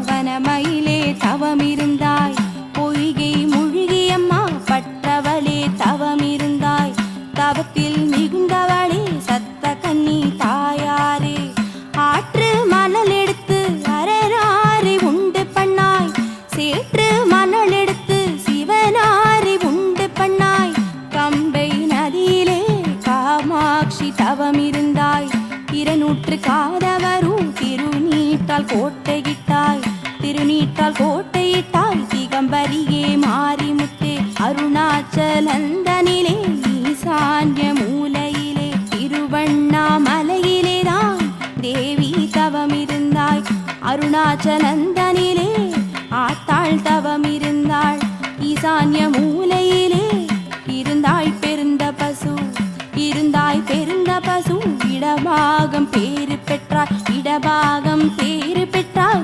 வனமயிலே தவமிருந்தாய். பொய்கை முழுகியம்மா பற்றவளே தவமிருந்தாய். தவத்தில் மிகுந்தவளே சத்த கன்னி தாயாரே. ஆற்று மணல் எடுத்து அரராரி உண்டு பண்ணாய். சேற்று மணல் எடுத்து சிவனாரி உண்டு பண்ணாய். கம்பை நதியிலே காமாட்சி தவமிருந்தாய். 200 காதவரும் திருநீட்டால் கோட்டையிட்டாய். திருநீட்டால் கோட்டையிட்டாய். திகம்பரியே மாரிமுத்தே அருணாச்சலந்தனிலே ஈசான்ய மூலையிலே திருவண்ணாமலையிலேதான் தேவி தவமிருந்தாய். அருணாச்சலந்தனிலே ஆத்தாள் தவமிருந்தாள். ஈசான்ய மூலையிலே இருந்தாய் பெருந்த பசு. இருந்தாய் பெருந்த பசு. இடபாகம் பேறு பெற்றாய். இடபாகம் பேறு பெற்றாய்.